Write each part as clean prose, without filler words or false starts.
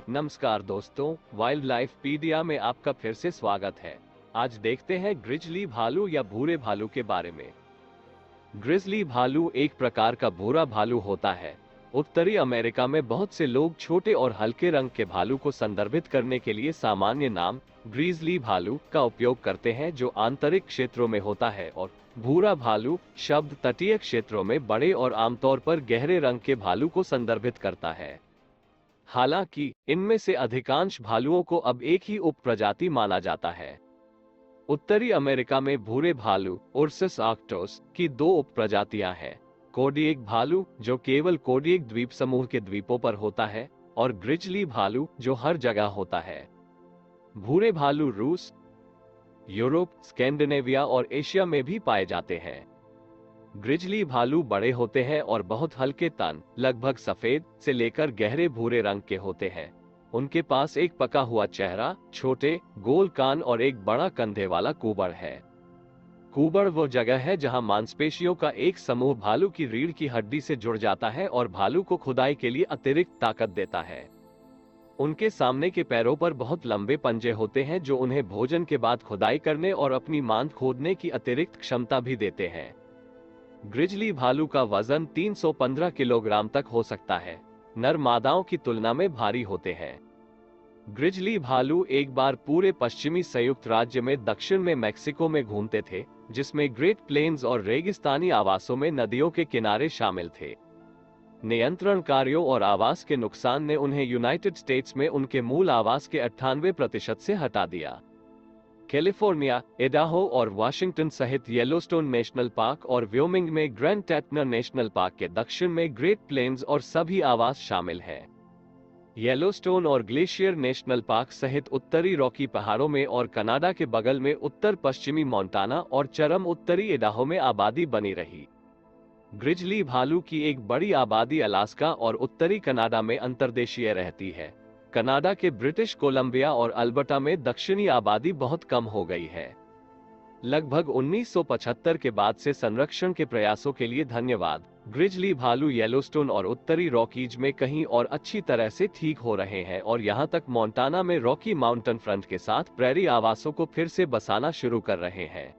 नमस्कार दोस्तों, wild life पीडिया में आपका फिर से स्वागत है। आज देखते हैं ग्रिजली भालू या भूरे भालू के बारे में। ग्रिजली भालू एक प्रकार का भूरा भालू होता है। उत्तरी अमेरिका में बहुत से लोग छोटे और हल्के रंग के भालू को संदर्भित करने के लिए सामान्य नाम ग्रिजली भालू का उपयोग करते हैं, जो आंतरिक क्षेत्रों में होता है, और भूरा भालू शब्द तटीय क्षेत्रों में बड़े और आमतौर पर गहरे रंग के भालू को संदर्भित करता है। हालांकि इनमें से अधिकांश भालुओं को अब एक ही उप प्रजाति माना जाता है। उत्तरी अमेरिका में भूरे भालू उर्सस आर्क्टोस की दो उप प्रजातियां हैं। कोडिएक भालू, जो केवल कोडिएक द्वीप समूह के द्वीपों पर होता है, और ग्रिजली भालू, जो हर जगह होता है। भूरे भालू रूस, यूरोप, स्कैंडिनेविया और एशिया में भी पाए जाते हैं। ग्रिजली भालू बड़े होते हैं और बहुत हल्के तन, लगभग सफेद से लेकर गहरे भूरे रंग के होते हैं। उनके पास एक पका हुआ चेहरा, छोटे गोल कान और एक बड़ा कंधे वाला कुबड़ है। कुबड़ वो जगह है जहां मांसपेशियों का एक समूह भालू की रीढ़ की हड्डी से जुड़ जाता है और भालू को खुदाई के लिए अतिरिक्त ताकत देता है। उनके सामने के पैरों पर बहुत लंबे पंजे होते हैं, जो उन्हें भोजन के बाद खुदाई करने और अपनी मांद खोदने की अतिरिक्त क्षमता भी देते हैं। ग्रिजली भालू का वजन 315 किलोग्राम तक हो सकता है। नर मादाओं की तुलना में भारी होते हैं। ग्रिजली भालू एक बार पूरे पश्चिमी संयुक्त राज्य में दक्षिण में मैक्सिको में घूमते थे, जिसमें ग्रेट प्लेन्स और रेगिस्तानी आवासों में नदियों के किनारे शामिल थे। नियंत्रण कार्यों और आवास के नुकसान ने उन्हें यूनाइटेड स्टेट्स में उनके मूल आवास के 98% से हटा दिया। कैलिफोर्निया, इडाहो और वाशिंगटन सहित येलोस्टोन नेशनल पार्क और व्योमिंग में ग्रैंड टैटनर नेशनल पार्क के दक्षिण में ग्रेट प्लेन्स और सभी आवास शामिल हैं। येलोस्टोन और ग्लेशियर नेशनल पार्क सहित उत्तरी रॉकी पहाड़ों में और कनाडा के बगल में उत्तर पश्चिमी मोंटाना और चरम उत्तरी इडाहो में आबादी बनी रही। ग्रिजली भालू की एक बड़ी आबादी अलास्का और उत्तरी कनाडा में अंतर्देशीय रहती है। कनाडा के ब्रिटिश कोलंबिया और अल्बर्टा में दक्षिणी आबादी बहुत कम हो गई है। लगभग 1975 के बाद से संरक्षण के प्रयासों के लिए धन्यवाद, ग्रिजली भालू येलोस्टोन और उत्तरी रॉकीज में कहीं और अच्छी तरह से ठीक हो रहे हैं और यहां तक मोंटाना में रॉकी माउंटेन फ्रंट के साथ प्रेरी आवासों को फिर से बसाना शुरू कर रहे हैं।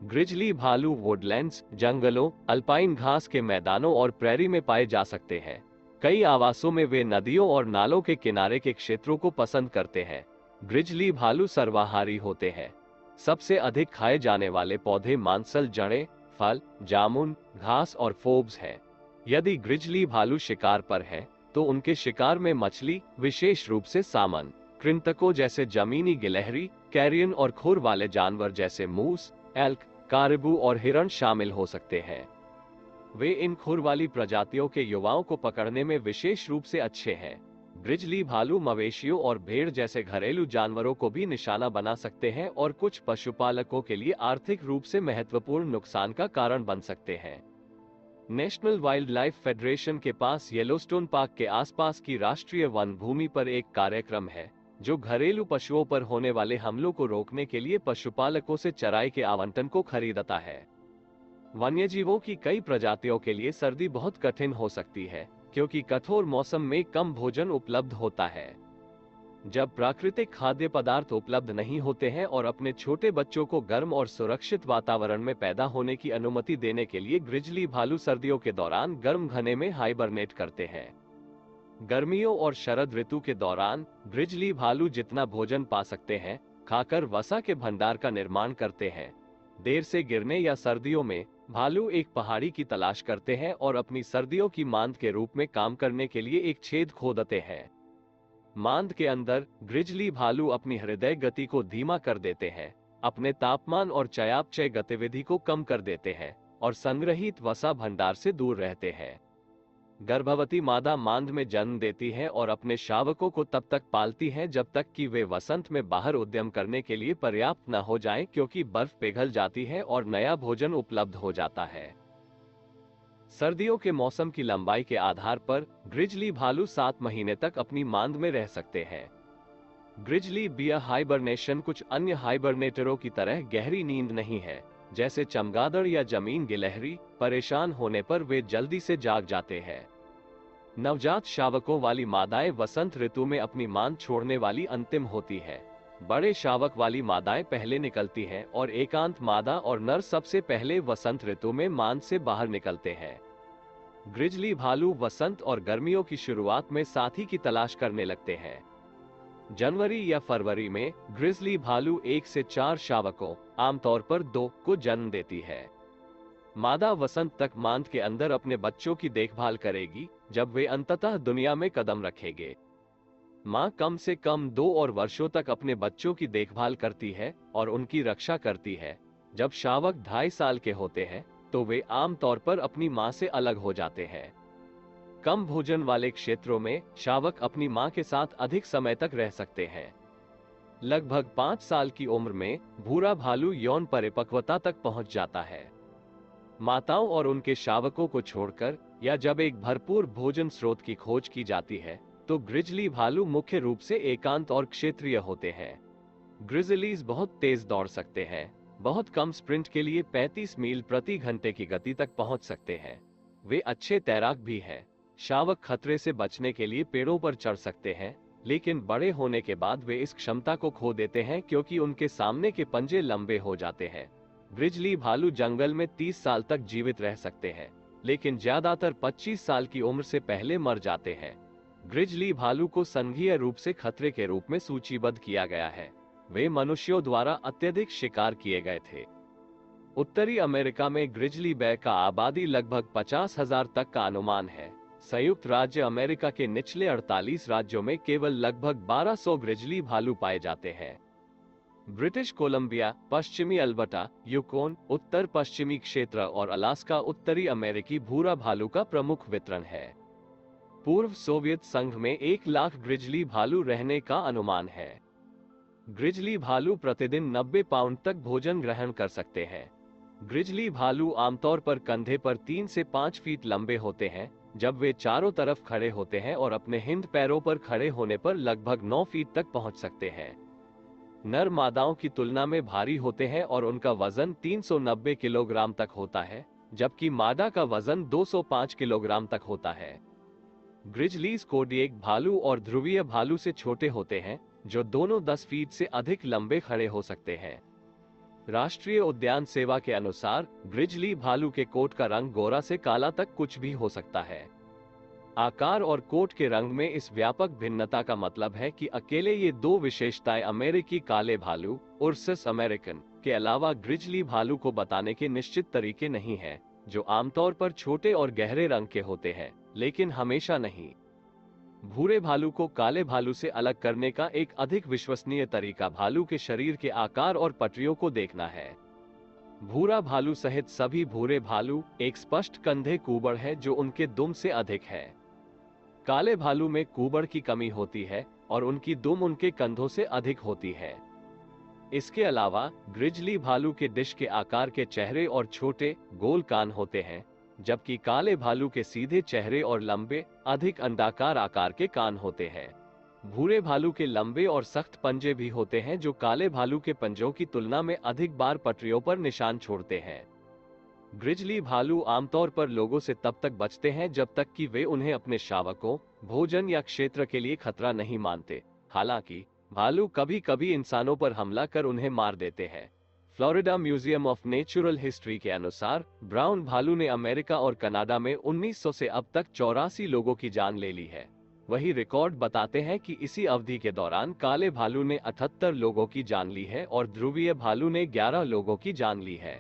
ग्रिजली भालू वुडलैंड्स, जंगलों, अल्पाइन घास के मैदानों और प्रेरी में पाए जा सकते हैं। कई आवासों में वे नदियों और नालों के किनारे के क्षेत्रों को पसंद करते हैं। ग्रिजली भालू सर्वाहारी होते हैं। सबसे अधिक खाए जाने वाले पौधे मांसल जड़ें, फल, जामुन, घास और फोब्स हैं। यदि ग्रिजली भालू शिकार पर है, तो उनके शिकार में मछली, विशेष रूप से सामन, कृंतकों जैसे जमीनी गिलहरी, कैरियन और खुर वाले जानवर जैसे मूस, एल्क, कारिबू और हिरण शामिल हो सकते हैं। वे इन खुर वाली प्रजातियों के युवाओं को पकड़ने में विशेष रूप से अच्छे हैं। ग्रिजली भालू मवेशियों और भेड़ जैसे घरेलू जानवरों को भी निशाना बना सकते हैं और कुछ पशुपालकों के लिए आर्थिक रूप से महत्वपूर्ण नुकसान का कारण बन सकते हैं। नेशनल वाइल्ड लाइफ फेडरेशन के पास येलोस्टोन पार्क के आसपास की राष्ट्रीय वन भूमि पर एक कार्यक्रम है, जो घरेलू पशुओं पर होने वाले हमलों को रोकने के लिए पशुपालकों से चराई के आवंटन को खरीदता है। वन्यजीवों की कई प्रजातियों के लिए सर्दी बहुत कठिन हो सकती है, क्योंकि कठोर मौसम में कम भोजन उपलब्ध होता है। जब प्राकृतिक खाद्य पदार्थ उपलब्ध नहीं होते हैं और अपने छोटे बच्चों को गर्म और सुरक्षित वातावरण में पैदा होने की अनुमति देने के लिए ग्रिजली भालू सर्दियों के दौरान गर्म घने में हाइबरनेट करते हैं। गर्मियों और शरद ऋतु के दौरान ग्रिजली भालू जितना भोजन पा सकते हैं, खाकर वसा के भंडार का निर्माण करते हैं। देर से गिरने या सर्दियों में भालू एक पहाड़ी की तलाश करते हैं और अपनी सर्दियों की मांद के रूप में काम करने के लिए एक छेद खोदते हैं। मांद के अंदर ग्रिजली भालू अपनी हृदय गति को धीमा कर देते हैं, अपने तापमान और चयापचय गतिविधि को कम कर देते हैं और संग्रहित वसा भंडार से दूर रहते हैं। गर्भवती मादा मांद में जन्म देती है और अपने शावकों को तब तक पालती है जब तक कि वे वसंत में बाहर उद्यम करने के लिए पर्याप्त न हो जाएं, क्योंकि बर्फ पिघल जाती है और नया भोजन उपलब्ध हो जाता है। सर्दियों के मौसम की लंबाई के आधार पर ग्रिजली भालू 7 महीने तक अपनी मांद में रह सकते हैं। ग्रिजली बियर हाइबरनेशन कुछ अन्य हाइबरनेटरों की तरह गहरी नींद नहीं है। जैसे चमगादड़ या जमीन गिलहरी, परेशान होने पर वे जल्दी से जाग जाते हैं। नवजात शावकों वाली मादाएं वसंत ऋतु में अपनी मां छोड़ने वाली अंतिम होती है। बड़े शावक वाली मादाएं पहले निकलती हैं और एकांत मादा और नर सबसे पहले वसंत ऋतु में मां से बाहर निकलते हैं। ग्रिजली भालू वसंत और गर्मियों की शुरुआत में साथी की तलाश करने लगते हैं। जनवरी या फरवरी में ग्रिजली भालू 1 से 4 शावकों, आमतौर पर 2 को जन्म देती है। मादा वसंत तक मांद के अंदर अपने बच्चों की देखभाल करेगी, जब वे अंततः दुनिया में कदम रखेंगे। मां कम से कम 2 और वर्षों तक अपने बच्चों की देखभाल करती है और उनकी रक्षा करती है। जब शावक 2.5 साल के होते हैं तो वे आमतौर पर अपनी मां से अलग हो जाते हैं। कम भोजन वाले क्षेत्रों में शावक अपनी मां के साथ अधिक समय तक रह सकते हैं। लगभग 5 साल की उम्र में भूरा भालू यौन परिपक्वता तक पहुंच जाता है। माताओं और उनके शावकों को छोड़कर या जब एक भरपूर भोजन स्रोत की खोज की जाती है तो ग्रिजली भालू मुख्य रूप से एकांत और क्षेत्रीय होते हैं। ग्रिजलीज बहुत तेज दौड़ सकते हैं, बहुत कम स्प्रिंट के लिए 35 मील प्रति घंटे की गति तक पहुंच सकते हैं। वे अच्छे तैराक भी हैं। शावक खतरे से बचने के लिए पेड़ों पर चढ़ सकते हैं, लेकिन बड़े होने के बाद वे इस क्षमता को खो देते हैं क्योंकि उनके सामने के पंजे लंबे हो जाते हैं। ग्रिजली भालू जंगल में 30 साल तक जीवित रह सकते हैं, लेकिन ज्यादातर 25 साल की उम्र से पहले मर जाते हैं। ग्रिजली भालू को संघीय रूप से खतरे के रूप में सूचीबद्ध किया गया है। वे मनुष्यों द्वारा अत्यधिक शिकार किए गए थे। उत्तरी अमेरिका में ग्रिजली बेर का आबादी लगभग 50,000 तक का अनुमान है। संयुक्त राज्य अमेरिका के निचले 48 राज्यों में केवल लगभग 1200 ग्रिजली भालू पाए जाते हैं। ब्रिटिश कोलंबिया, पश्चिमी अल्बर्टा, यूकोन, उत्तर पश्चिमी क्षेत्र और अलास्का उत्तरी अमेरिकी भूरा भालू का प्रमुख वितरण है। पूर्व सोवियत संघ में 1 लाख ग्रिजली भालू रहने का अनुमान है। ग्रिजली भालू प्रतिदिन 90 पाउंड तक भोजन ग्रहण कर सकते हैं। ग्रिजली भालू आमतौर पर कंधे पर 3 से 5 फीट लंबे होते हैं, जब वे चारों तरफ खड़े होते हैं और अपने हिंद पैरों पर खड़े होने पर लगभग 9 फीट तक पहुंच सकते हैं। नर मादाओं की तुलना में भारी होते हैं और उनका वजन 390 किलोग्राम तक होता है, जबकि मादा का वजन 205 किलोग्राम तक होता है। ग्रिजलीज कोडिएक भालू और ध्रुवीय भालू से छोटे होते हैं, जो दोनों 10 फीट से अधिक लंबे खड़े हो सकते हैं। राष्ट्रीय उद्यान सेवा के अनुसार ग्रिजली भालू के कोट का रंग गोरा से काला तक कुछ भी हो सकता है। आकार और कोट के रंग में इस व्यापक भिन्नता का मतलब है कि अकेले ये 2 विशेषताएं अमेरिकी काले भालू उर्सस अमेरिकन के अलावा ग्रिजली भालू को बताने के निश्चित तरीके नहीं हैं, जो आमतौर पर छोटे और गहरे रंग के होते हैं, लेकिन हमेशा नहीं। भूरे भालू को काले भालू से अलग करने का एक अधिक विश्वसनीय तरीका भालू के शरीर के आकार और पटरियों को देखना है। भूरा भालू सहित सभी भूरे भालू एक स्पष्ट कंधे कुबड़ है जो उनके दुम से अधिक है। काले भालू में कुबड़ की कमी होती है और उनकी दुम उनके कंधों से अधिक होती है। इसके अलावा ग्रिजली भालू के डिश के आकार के चेहरे और छोटे गोल कान होते हैं, जबकि काले भालू के सीधे चेहरे और लंबे अधिक अंडाकार आकार के कान होते हैं। भूरे भालू के लंबे और सख्त पंजे भी होते हैं जो काले भालू के पंजों की तुलना में अधिक बार पटरियों पर निशान छोड़ते हैं। ग्रिजली भालू आमतौर पर लोगों से तब तक बचते हैं जब तक कि वे उन्हें अपने शावकों, भोजन या क्षेत्र के लिए खतरा नहीं मानते। हालांकि भालू कभी कभी इंसानों पर हमला कर उन्हें मार देते हैं। Florida museum of natural history के अनुसार ब्राउन भालू ने अमेरिका और कनाडा में 1900 से अब तक 84 लोगों की जान ले ली है। वही रिकॉर्ड बताते हैं कि इसी अवधि के दौरान काले भालू ने 78 लोगों की जान ली है और ध्रुवीय भालू ने 11 लोगों की जान ली है।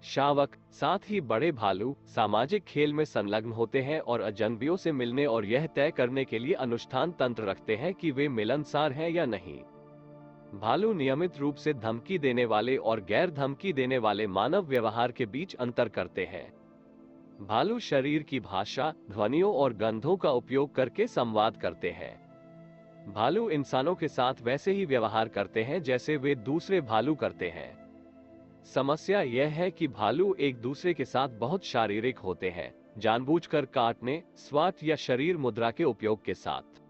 शावक, साथ ही बड़े भालू, सामाजिक खेल में संलग्न होते हैं और अजनबियों से मिलने और यह तय करने के लिए अनुष्ठान तंत्र रखते हैं कि वे मिलनसार हैं या नहीं। भालू नियमित रूप से धमकी देने वाले और गैर धमकी देने वाले मानव व्यवहार के बीच अंतर करते हैं। भालू शरीर की भाषा, ध्वनियों और गंधों का उपयोग करके संवाद करते हैं। भालू इंसानों के साथ वैसे ही व्यवहार करते हैं जैसे वे दूसरे भालू करते हैं। समस्या यह है कि भालू एक दूसरे के साथ बहुत शारीरिक होते हैं, जानबूझकर काटने, स्वाट या शरीर मुद्रा के उपयोग के साथ।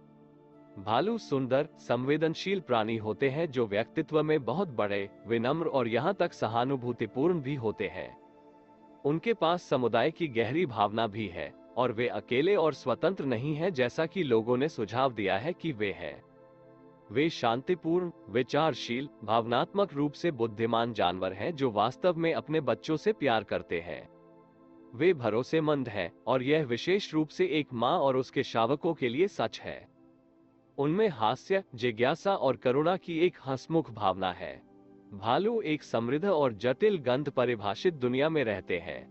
भालू सुंदर, संवेदनशील प्राणी होते हैं जो व्यक्तित्व में बहुत बड़े, विनम्र और यहाँ तक सहानुभूतिपूर्ण भी होते हैं। उनके पास समुदाय की गहरी भावना भी है और वे अकेले और स्वतंत्र नहीं हैं जैसा कि लोगों ने सुझाव दिया है कि वे हैं। वे शांतिपूर्ण, विचारशील, भावनात्मक रूप से बुद्धिमान जानवर हैं जो वास्तव में अपने बच्चों से प्यार करते हैं। वे भरोसेमंद हैं और यह विशेष रूप से एक माँ और उसके शावकों के लिए सच है। उनमें हास्य, जिज्ञासा और करुणा की एक हंसमुख भावना है। भालू एक समृद्ध और जटिल गंध परिभाषित दुनिया में रहते हैं।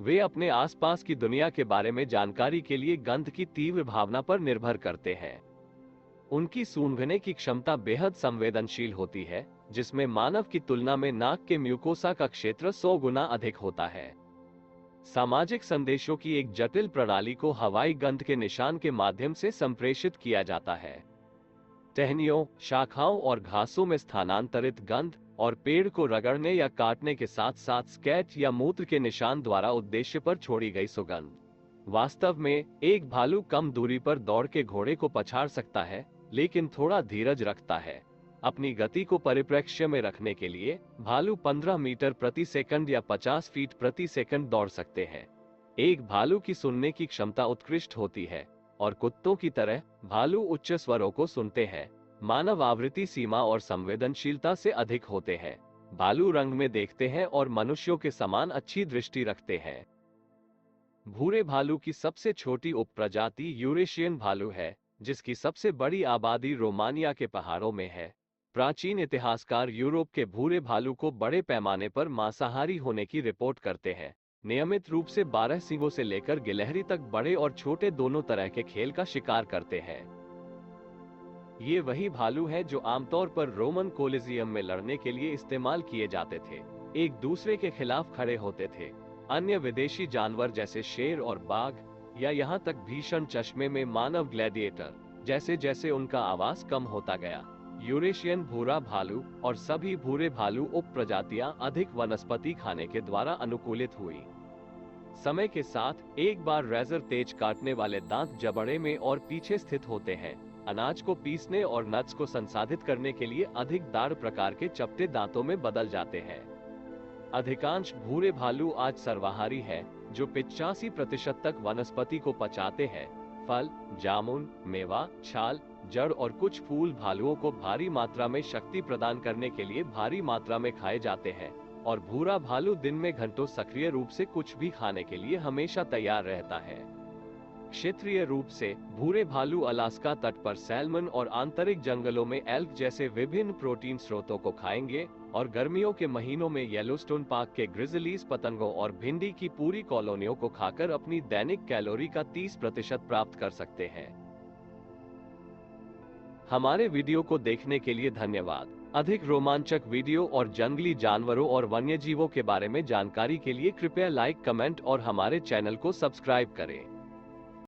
वे अपने आसपास की दुनिया के बारे में जानकारी के लिए गंध की तीव्र भावना पर निर्भर करते हैं। उनकी सूंघने की क्षमता बेहद संवेदनशील होती है, जिसमें मानव की तुलना में नाक के म्यूकोसा का क्षेत्र 100 गुना अधिक होता है। सामाजिक संदेशों की एक जटिल प्रणाली को हवाई गंध के निशान के माध्यम से संप्रेषित किया जाता है। टहनियों, शाखाओं और घासों में स्थानांतरित गंध और पेड़ को रगड़ने या काटने के साथ साथ स्कैट या मूत्र के निशान द्वारा उद्देश्य पर छोड़ी गई सुगंध। वास्तव में एक भालू कम दूरी पर दौड़ के घोड़े को पछाड़ सकता है, लेकिन थोड़ा धीरज रखता है। अपनी गति को परिप्रेक्ष्य में रखने के लिए भालू 15 मीटर प्रति सेकंड या 50 फीट प्रति सेकंड दौड़ सकते हैं। एक भालू की सुनने की क्षमता उत्कृष्ट होती है और कुत्तों की तरह भालू उच्च स्वरों को सुनते हैं। मानव आवृत्ति सीमा और संवेदनशीलता से अधिक होते हैं। भालू रंग में देखते हैं और मनुष्यों के समान अच्छी दृष्टि रखते हैं। भूरे भालू की सबसे छोटी उपप्रजाति यूरेशियन भालू है, जिसकी सबसे बड़ी आबादी रोमानिया के पहाड़ों में है। प्राचीन इतिहासकार यूरोप के भूरे भालू को बड़े पैमाने पर मांसाहारी होने की रिपोर्ट करते हैं। नियमित रूप से 12 सींगों से लेकर गिलहरी तक बड़े और छोटे दोनों तरह के खेल का शिकार करते हैं। ये वही भालू हैं जो आमतौर पर रोमन कोलिजियम में लड़ने के लिए इस्तेमाल किए जाते थे, एक दूसरे के खिलाफ खड़े होते थे। अन्य विदेशी जानवर जैसे शेर और बाघ, या यहाँ तक भीषण चश्मे में मानव ग्लैडिएटर, जैसे जैसे उनका आवास कम होता गया, यूरेशियन भूरा भालू और सभी भूरे भालू उप प्रजातियां अधिक वनस्पति खाने के द्वारा अनुकूलित हुई। समय के साथ एक बार रेजर तेज काटने वाले दांत जबड़े में और पीछे स्थित होते हैं। अनाज को पीसने और नट्स को संसाधित करने के लिए अधिक दाढ़ प्रकार के चपटे दांतों में बदल जाते हैं। अधिकांश भूरे भालू आज सर्वाहारी है, जो 85% तक वनस्पति को पचाते हैं। फल, जामुन, मेवा, छाल, जड़ और कुछ फूल भालुओं को भारी मात्रा में शक्ति प्रदान करने के लिए भारी मात्रा में खाए जाते हैं, और भूरा भालू दिन में घंटों सक्रिय रूप से कुछ भी खाने के लिए हमेशा तैयार रहता है। क्षेत्रीय रूप से भूरे भालू अलास्का तट पर सैल्मन और आंतरिक जंगलों में एल्क जैसे विभिन्न प्रोटीन स्रोतों को खाएंगे, और गर्मियों के महीनों में येलोस्टोन पार्क के ग्रिजलीज पतंगों और भिंडी की पूरी कॉलोनियों को खाकर अपनी दैनिक कैलोरी का 30% प्राप्त कर सकते हैं। हमारे वीडियो को देखने के लिए धन्यवाद। अधिक रोमांचक वीडियो और जंगली जानवरों और वन्यजीवों के बारे में जानकारी के लिए कृपया लाइक, कमेंट और हमारे चैनल को सब्सक्राइब करें।